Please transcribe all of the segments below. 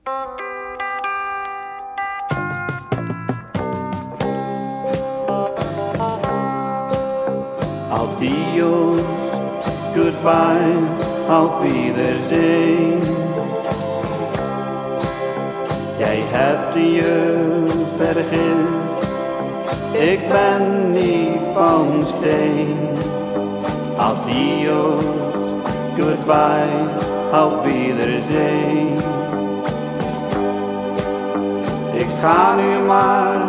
Adios, goodbye, auf Wiedersehen. Jij hebt je vergist, ik ben niet van steen. Adios, goodbye, auf Wiedersehen. Ik ga nu maar,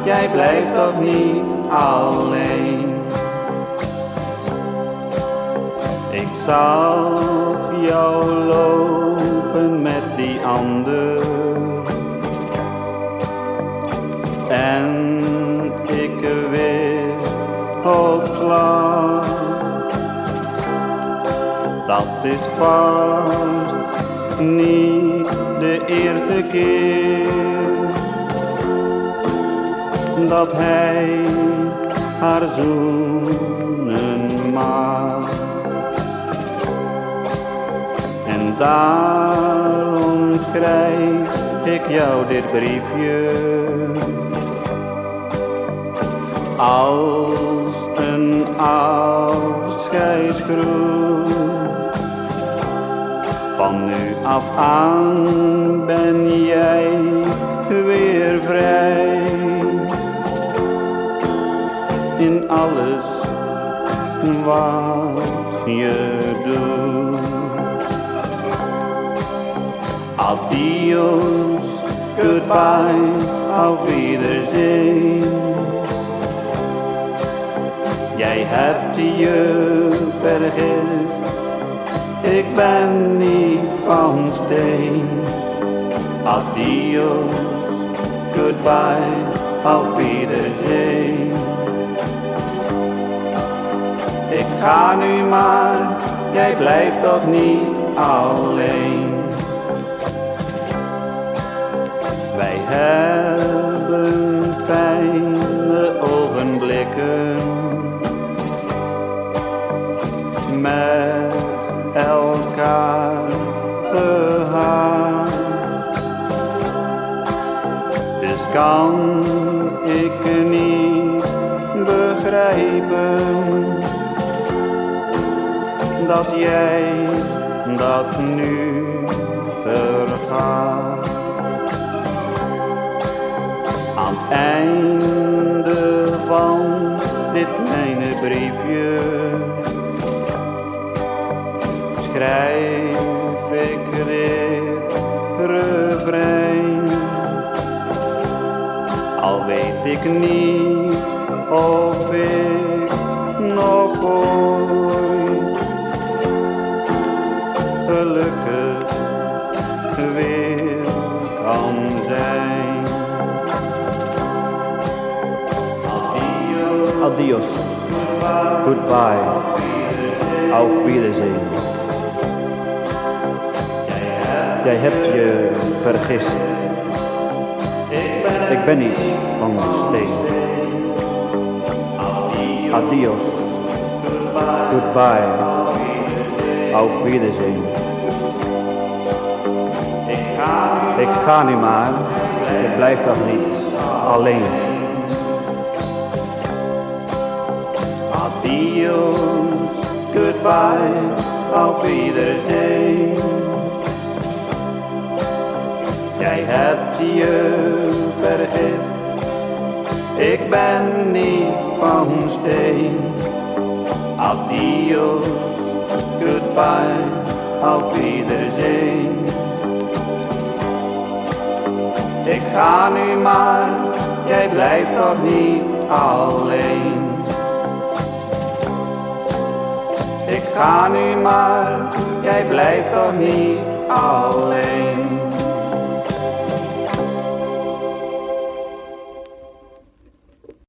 jij blijft toch niet alleen. Ik zag jou lopen met die ander en ik wist op slag, dat is vast niet de eerste keer dat hij haar zoenen mag. En daarom schrijf ik jou dit briefje als een afscheidsgroet. Van nu af aan ben jij weer vrij in alles wat je doet. Adios, goodbye, auf Wiedersehen. Jij hebt je vergist, ik ben niet van steen. Adios, goodbye, auf Wiedersehen. Ik ga nu maar, jij blijft toch niet alleen. Wij hebben fijne ogenblikken met elkaar gehad. Dus kan ik niet begrijpen dat jij dat nu vergaat. Aan het einde van dit kleine briefje schrijf ik dit refrein. Al weet ik niet of ik nog ooit gelukkig weer kan zijn. Adios, goodbye, auf Wiedersehen. Jij hebt je vergist, ik ben niet van steen. Adios, goodbye, auf Wiedersehen. Ik ga nu maar, je blijft toch niet alleen. Adios, goodbye, auf Wiedersehen. Jij hebt je vergist, ik ben niet van steen. Adios, goodbye, auf Wiedersehen. Ik ga nu maar, jij blijft toch niet alleen. Ik ga nu maar, jij blijft toch niet alleen.